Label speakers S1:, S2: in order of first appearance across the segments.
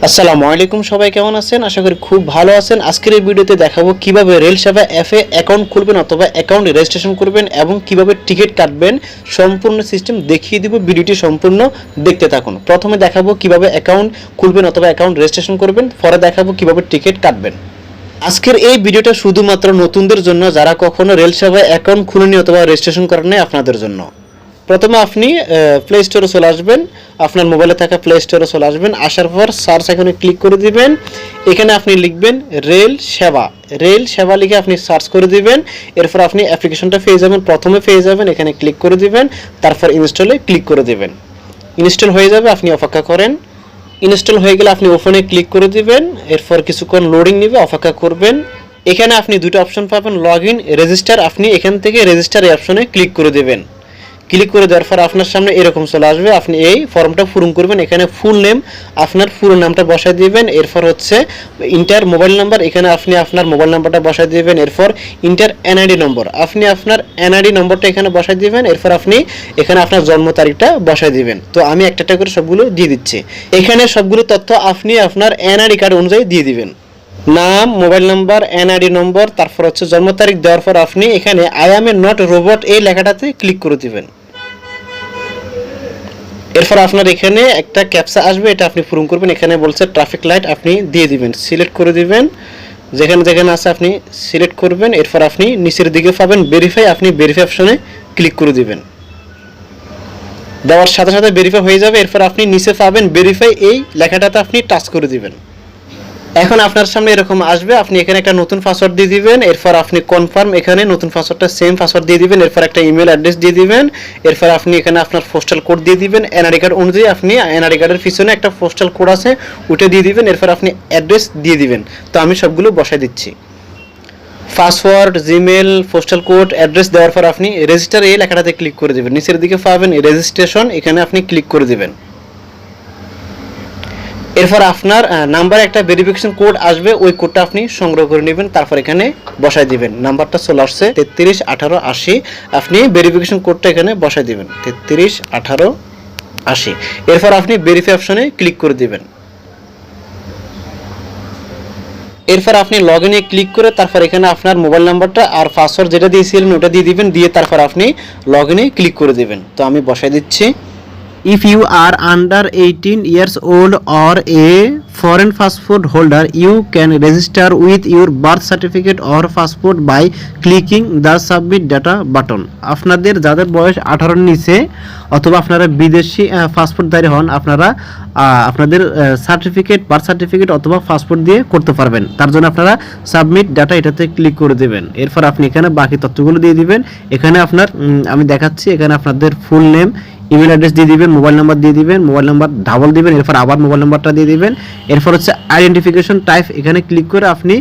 S1: আসসালামু আলাইকুম, সবাই কেমন আছেন? আশা করি খুব ভালো আছেন। আজকের এই ভিডিওতে দেখাবো কিভাবে রেল সেবা অ্যাপে অ্যাকাউন্ট খুলবেন অথবা অ্যাকাউন্ট রেজিস্ট্রেশন করবেন এবং কিভাবে টিকিট কাটবেন। সম্পূর্ণ সিস্টেম দেখিয়ে দিব, ভিডিওটি সম্পূর্ণ দেখতে থাকুন। প্রথমে দেখাবো কিভাবে অ্যাকাউন্ট খুলবেন অথবা অ্যাকাউন্ট রেজিস্ট্রেশন করবেন, পরে দেখাবো কিভাবে টিকিট কাটবেন। আজকের এই ভিডিওটা শুধুমাত্র নতুনদের জন্য, যারা কখনো রেল সেবায় অ্যাকাউন্ট খুলেনি অথবা রেজিস্ট্রেশন করেন নাই, আপনাদের জন্য। প্রথমে আপনি প্লে স্টোরে চলে আসবেন, আপনার মোবাইলে থাকা প্লে স্টোরে চলে আসবেন। আসার পর সার্চ আইকনে ক্লিক করে দিবেন। এখানে আপনি লিখবেন রেল সেবা। রেল সেবা লিখে আপনি সার্চ করে দিবেন। এরপর আপনি অ্যাপ্লিকেশনটা পেয়ে যাবেন। প্রথমে পেয়ে যাবেন, এখানে ক্লিক করে দিবেন, তারপর ইনস্টলে ক্লিক করে দিবেন। ইনস্টল হয়ে যাবে, আপনি অপেক্ষা করেন। ইনস্টল হয়ে গেলে আপনি ওপেনে ক্লিক করে দিবেন। এরপর কিছুক্ষণ লোডিং নেবে, অপেক্ষা করবেন। এখানে আপনি দুটো অপশন পাবেন, লগ ইন, রেজিস্টার। আপনি এখান থেকে রেজিস্টার এই অপশনে ক্লিক করে দেবেন। ক্লিক করে দেওয়ার পর আপনার সামনে এরকম চলে আসবে। আপনি এই ফর্মটা পূরণ করবেন। এখানে ফুল নেম, আপনার পুরো নামটা বসায় দিবেন। এরপর হচ্ছে ইন্টার মোবাইল নাম্বার, এখানে আপনি আপনার মোবাইল নাম্বারটা বসায় দিবেন। এরপর ইন্টার এনআইডি নম্বর, আপনি আপনার এনআইডি নম্বরটা এখানে বসায় দিবেন। এরপর আপনি এখানে আপনার জন্ম তারিখটা বসায় দিবেন। তো আমি একটা একটা করে সবগুলো দিয়ে দিচ্ছি। এখানে সবগুলো তথ্য আপনি আপনার এনআইডি কার্ড অনুযায়ী দিয়ে দিবেন। নাম, মোবাইল নাম্বার, এনআইডি নম্বর, তারপর হচ্ছে জন্ম তারিখ দেওয়ার পর আপনি এখানে I am A not robot এই লেখাটাতে ক্লিক করে দিবেন। এরপর আপনার এখানে একটা ক্যাপচা আসবে, এটা আপনি পূরণ করবেন। এখানে বলছে ট্রাফিক লাইট, আপনি দিয়ে দিবেন, সিলেক্ট করে দিবেন। যেখানে যেখানে আছে আপনি সিলেক্ট করবেন। এরপর আপনি নিচের দিকে পাবেন ভেরিফাই, আপনি ভেরিফাই অপশনে ক্লিক করে দিবেন। দেওয়ার সাথে সাথে ভেরিফাই হয়ে যাবে। এরপর আপনি নিচে পাবেন ভেরিফাই, এই লেখাটাতে আপনি টাচ করে দিবেন। এখন আপনার সামনে এরকম আসবে, আপনি এখানে একটা নতুন পাসওয়ার্ড দিয়ে দিবেন। এরপর আপনি কনফার্ম, এখানে নতুন পাসওয়ার্ডটা সেম পাসওয়ার্ড দিয়ে দিবেন। এরপর একটা ইমেল অ্যাড্রেস দিয়ে দিবেন। এরপর আপনি এখানে আপনার পোস্টাল কোড দিয়ে দিবেন। এনআরআই কার্ড অনুযায়ী আপনি এনআরআই কার্ডের পিছনে একটা পোস্টাল কোড আছে, ওটা দিয়ে দিবেন। এরপর আপনি অ্যাড্রেস দিয়ে দিবেন। তো আমি সবগুলো বসাই দিচ্ছি। Password, Gmail, postal code, address দেওয়ার পর আপনি রেজিস্টার এই লেখাটাতে ক্লিক করে দেবেন। নিচের দিকে পাবেন রেজিস্ট্রেশন, এখানে আপনি ক্লিক করে দেবেন। এরপর আপনার নাম্বারে একটা ভেরিফিকেশন কোড আসবে, ওই কোডটা আপনি সংগ্রহ করে নেবেন। তারপর এখানে বসায় দিবেন। নাম্বারটা চলে আসছে 331880, আপনি ভেরিফিকেশন কোডটা এখানে বসায় দিবেন 331880। এরপর আপনি ভেরিফাই অপশনে ক্লিক করে দিবেন। এরপর আপনি লগ ইনে ক্লিক করে তারপর এখানে আপনার মোবাইল নাম্বারটা আর পাসওয়ার্ড যেটা দিয়েছিলেন ওটা দিয়ে দিবেন। দিয়ে তারপর আপনি লগ ইনে ক্লিক করে দিবেন। তো আমি বসাই দিচ্ছি। If you are under 18 years old or a foreign passport holder, you can register with your birth certificate or passport by clicking the submit data button. আপনাদের যাদের বয়স 18 নিচে অথবা আপনারা বিদেশি পাসপোর্টধারী হন, আপনারা আপনাদের সার্টিফিকেট, বার্থ সার্টিফিকেট অথবা পাসপোর্ট দিয়ে করতে পারবেন। তার জন্য আপনারা সাবমিট ডাটা এটাতে ক্লিক করে দেবেন। এরপর আপনি এখানে বাকি তথ্যগুলো দিয়ে দিবেন। এখানে আপনার আমি দেখাচ্ছি, এখানে আপনাদের ফুল নেম, ইমেল অ্যাড্রেস দিয়ে দিবেন, মোবাইল নাম্বার দিয়ে দিবেন, মোবাইল নাম্বার ডাবল দিবেন। এরপর আবার মোবাইল নাম্বারটা দিয়ে দিবেন। এরপর হচ্ছে আইডেন্টিফিকেশন টাইপ, এখানে ক্লিক করে আপনি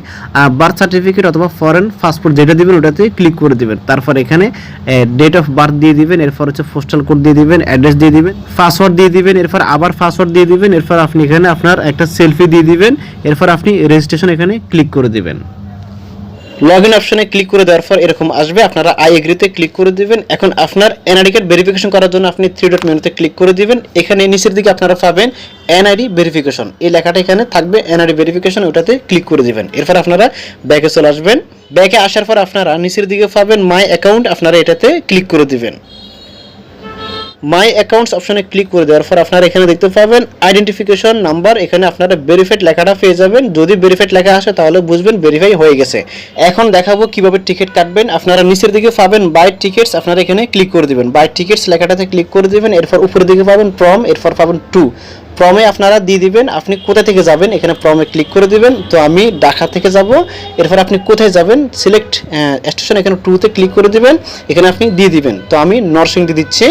S1: বার্থ সার্টিফিকেট অথবা ফরেন পাসপোর্ট যেটা দিবেন ওটাতে ক্লিক করে দিবেন। তারপর এখানে ডেট অফ বার্থ দিয়ে দিবেন। এরপর হচ্ছে পোস্টাল কোড দিয়ে দিবেন, অ্যাড্রেস দিয়ে দিবেন, পাসওয়ার্ড দিয়ে দিবেন। এরপর আবার পাসওয়ার্ড দিয়ে দিবেন। এরপর আপনি এখানে আপনার একটা সেলফি দিয়ে দিবেন। এরপর আপনি রেজিস্ট্রেশন এখানে ক্লিক করে দিবেন। লগ ইন অপশনে ক্লিক করে দেওয়ার পর এরকম আসবে, আপনারা আই এগ্রিতে ক্লিক করে দিবেন। এখন আপনার এনআইডি কার্ড ভেরিফিকেশন করার জন্য আপনি থ্রি ডট মেনুতে ক্লিক করে দিবেন। এখানে নিচের দিকে আপনারা পাবেন এনআইডি ভেরিফিকেশন, এই লেখাটা এখানে থাকবে এনআইডি ভেরিফিকেশন, ওটাতে ক্লিক করে দিবেন। এরপর আপনারা ব্যাকে চলে আসবেন। ব্যাকে আসার পর আপনারা নিচের দিকে পাবেন মাই অ্যাকাউন্ট, আপনারা এটাতে ক্লিক করে দিবেন। মাই অ্যাকাউন্টস অপশনে ক্লিক করে দেওয়ার পর আপনারা এখানে দেখতে পাবেন আইডেন্টিফিকেশন নাম্বার, এখানে আপনারা ভেরিফাইড লেখাটা পেয়ে যাবেন। যদি ভেরিফাইড লেখা আসে তাহলে বুঝবেন ভেরিফাই হয়ে গেছে। এখন দেখাবো কিভাবে টিকিট কাটবেন। আপনারা নিচের দিকে পাবেন বাই টিকিটস, আপনারা এখানে ক্লিক করে দিবেন। বাই টিকিটস লেখাটাতে ক্লিক করে দিবেন। এরপর উপরের দিকে পাবেন ফ্রম, এরপর পাবেন টু। ফর্মে আপনারা দিয়ে দিবেন আপনি কোথা থেকে যাবেন, এখানে ফর্মে ক্লিক করে দিবেন। তো আমি ঢাকা থেকে যাব। এরপর আপনি কোথায় যাবেন, সিলেক্ট স্টেশন, এখানে টুতে ক্লিক করে দিবেন। এখানে আপনি দিয়ে দিবেন। তো আমি নরসিংদী দিচ্ছি।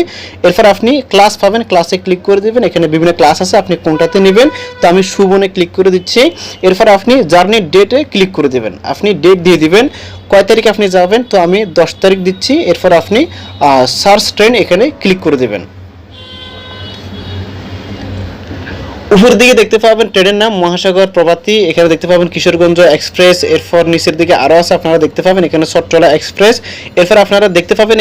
S1: এরপর আপনি ক্লাস পাবেন, ক্লাসে ক্লিক করে দিবেন। এখানে বিভিন্ন ক্লাস আছে, আপনি কোনটাতে নেবেন। তো আমি সুবনে ক্লিক করে দিচ্ছি। এরপর আপনি জার্নির ডেটে ক্লিক করে দেবেন। আপনি ডেট দিয়ে দিবেন কয় তারিখ আপনি যাবেন। তো আমি 10 তারিখ দিচ্ছি। এরপর আপনি সার্চ ট্রেন এখানে ক্লিক করে দেবেন। উপর দিকে দেখতে পাবেন ট্রেনের নাম মহাসাগর প্রভাতী, এখানে দেখতে পাবেন কিশোরগঞ্জ এক্সপ্রেস, এরপর নিচের দিকে আরও আছে আপনারা দেখতে পাবেন এখানে চট্টলা এক্সপ্রেস। এরপর আপনারা দেখতে পাবেন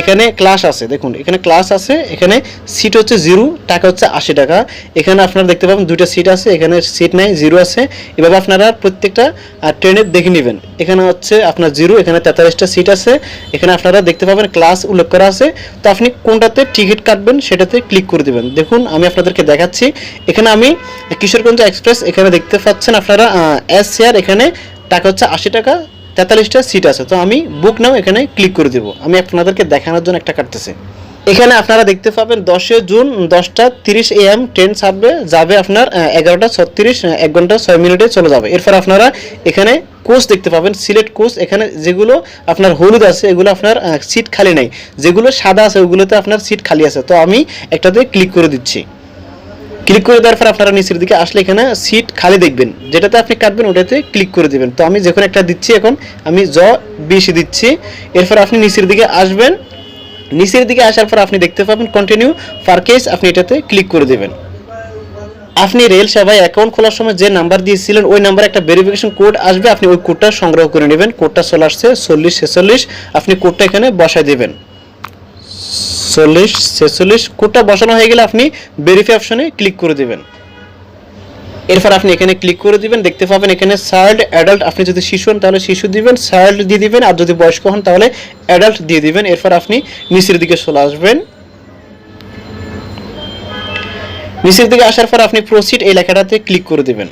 S1: এখানে ক্লাস আছে, দেখুন এখানে ক্লাস আছে, এখানে সিট হচ্ছে 0, টাকা হচ্ছে 80 টাকা। এখানে আপনারা দেখতে পাবেন 2টা সিট আছে, এখানে সিট নাই 0 আছে। এভাবে আপনারা প্রত্যেকটা ট্রেনের দেখে নেবেন। এখানে হচ্ছে আপনার 0, এখানে 43টা সিট আছে, এখানে আপনারা দেখতে পাবেন ক্লাস উল্লেখ করা আছে। তো আপনি কোনটাতে টিকিট কাটবেন সেটাতে ক্লিক করে দেবেন। দেখুন আমি আপনাদেরকে দেখাচ্ছি, এখানে আমি কিশোরগঞ্জ এক্সপ্রেস, এখানে দেখতে পাচ্ছেন আপনারা এস শেয়ার, এখানে টাকা হচ্ছে 80 টাকা, 43টা সিট আছে। তো আমি বুক নাও এখানে ক্লিক করে দেবো, আমি আপনাদেরকে দেখানোর জন্য একটা কাটতেছি। এখানে আপনারা দেখতে পাবেন 10 জুন 10:30 AM ট্রেন ছাড়বে, যাবে আপনার 11:36, 1 ঘন্টা 6 মিনিটে চলে যাবে। এরপর আপনারা এখানে কোচ দেখতে পাবেন, সিলেক্ট কোচ, এখানে যেগুলো আপনার হলুদ আছে এগুলো আপনার সিট খালি নেই, যেগুলো সাদা আছে ওগুলোতে আপনার সিট খালি আছে। তো আমি একটাতে ক্লিক করে দিচ্ছি। ক্লিক করে দেওয়ার পর আপনারা নিচের দিকে আসলে এখানে সিট খালি দেখবেন, যেটাতে আপনি কাটবেন ওটাতে ক্লিক করে দেবেন। তো আমি যখন একটা দিচ্ছি, এখন আমি 20 দিচ্ছি। এরপর আপনি নিচের দিকে আসবেন, নিচের দিকে আসার পর আপনি দেখতে পাবেন কন্টিনিউ পারচেজ, আপনি এটাতে ক্লিক করে দেবেন। আপনি রেল সেবায় অ্যাকাউন্ট খোলার সময় যে নাম্বার দিয়েছিলেন ওই নাম্বারে একটা ভেরিফিকেশন কোড আসবে, আপনি ওই কোডটা সংগ্রহ করে নেবেন। কোডটা চলে আসছে 4046, আপনি কোডটা এখানে বসায় দেবেন 4046। কোডটা বসানো হয়ে গেলে আপনি ভেরিফাই অপশনে ক্লিক করে দেবেন। এরপর আপনি এখানে ক্লিক করে দিবেন, দেখতে পাবেন এখানে চাইল্ড অ্যাডাল্ট, আপনি যদি শিশু হন তাহলে শিশু দিবেন, চাইল্ড দিয়ে দিবেন, আর যদি বয়স্ক হন তাহলে অ্যাডাল্ট দিয়ে দিবেন। এরপর আপনি নিচের দিকে চলে আসবেন। নিচের দিকে আসার পর আপনি প্রসিড এই লেখাটাতে ক্লিক করে দিবেন।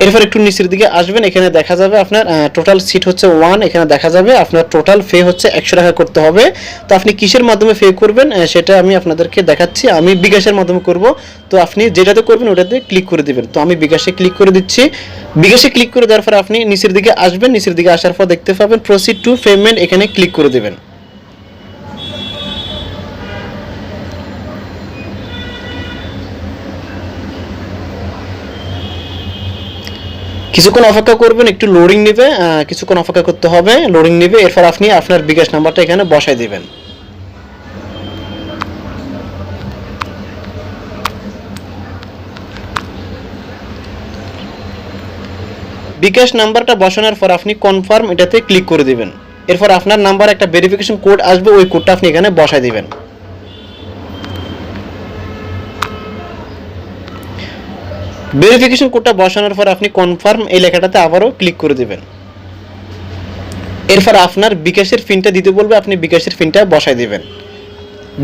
S1: এরপর একটু নিচের দিকে আসবেন, এখানে দেখা যাবে আপনার টোটাল সিট হচ্ছে 1, এখানে দেখা যাবে আপনার টোটাল ফে হচ্ছে 100 টাকা করতে হবে। তো আপনি কিসের মাধ্যমে পে করবেন সেটা আমি আপনাদেরকে দেখাচ্ছি, আমি বিকাশের মাধ্যমে করব। তো আপনি যেটাতে করবেন ওটাতে ক্লিক করে দিবেন। তো আমি বিকাশে ক্লিক করে দিচ্ছি। বিকাশে ক্লিক করে দেওয়ার পর আপনি নিচের দিকে আসবেন, নিচের দিকে আসার পর দেখতে পাবেন প্রসিড টু পেমেন্ট, এখানে ক্লিক করে দেবেন। কিছুক্ষণ অপেক্ষা করবেন, একটু লোডিং নেবে, কিছুক্ষণ অপেক্ষা করতে হবে, লোডিং নেবে। এরপর আপনি আপনার বিকাশ নাম্বারটা এখানে বসাই দিবেন। বিকাশ নাম্বারটা বসানোর পর আপনি কনফার্ম এটাতে ক্লিক করে দিবেন। এরপর আপনার নাম্বার একটা ভেরিফিকেশন কোড আসবে, ওই কোডটা আপনি এখানে বসাই দিবেন। ভেরিফিকেশন কোডটা বসানোর পর আপনি কনফার্ম এই লেখাটাতে আবারও ক্লিক করে দিবেন। এরপর আপনার বিকাশের পিনটা দিতে বলবে, আপনি বিকাশের পিনটা বসাই দিবেন।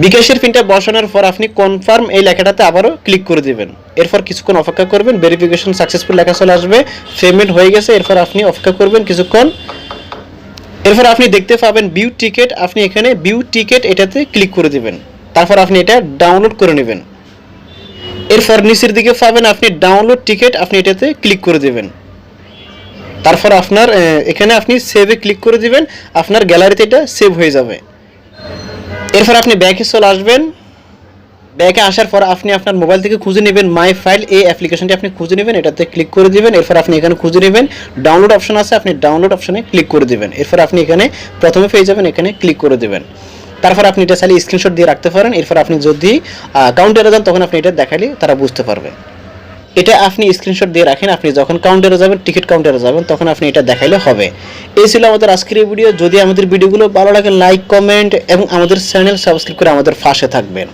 S1: বিকাশের পিনটা বসানোর পর আপনি কনফার্ম এই লেখাটাতে আবারও ক্লিক করে দিবেন। এরপর কিছুক্ষণ অপেক্ষা করবেন, ভেরিফিকেশন সাকসেসফুল লেখা চলে আসবে, পেমেন্ট হয়ে গেছে। এরপর আপনি অপেক্ষা করবেন কিছুক্ষণ। এরপর আপনি দেখতে পাবেন ভিউ টিকেট, আপনি এখানে ভিউ টিকেট এটাতে ক্লিক করে দিবেন। তারপর আপনি এটা ডাউনলোড করে নেবেন। এরপর নিচের দিকে পাবেন আপনি ডাউনলোড টিকেট, আপনি এটাতে ক্লিক করে দেবেন। তারপর আপনার এখানে আপনি সেভে ক্লিক করে দিবেন, আপনার গ্যালারিতে এটা সেভ হয়ে যাবে। এরপর আপনি ব্যাকে চলে আসবেন। ব্যাকে আসার পর আপনি আপনার মোবাইল থেকে খুঁজে নেবেন মাই ফাইল, এই অ্যাপ্লিকেশনটি আপনি খুঁজে নেবেন, এটাতে ক্লিক করে দিবেন। এরপর আপনি এখানে খুঁজে নেবেন, ডাউনলোড অপশন আছে, আপনি ডাউনলোড অপশনে ক্লিক করে দিবেন। এরপর আপনি এখানে প্রথমে পেয়ে যাবেন, এখানে ক্লিক করে দিবেন। তারপর আপনি এটা চাইলে স্ক্রিনশট দিয়ে রাখতে পারেন। এরপর আপনি যদি কাউন্টারে যান তখন আপনি এটা দেখালে তারা বুঝতে পারবে। এটা আপনি স্ক্রিনশট দিয়ে রাখেন, আপনি যখন কাউন্টারে যাবেন, টিকিট কাউন্টারে যাবেন, তখন আপনি এটা দেখাইলে হবে। এই ছিল আমাদের আজকের এই ভিডিও। যদি আমাদের ভিডিওগুলো ভালো লাগে লাইক, কমেন্ট এবং আমাদের চ্যানেল সাবস্ক্রাইব করে আমাদের পাশে থাকবেন।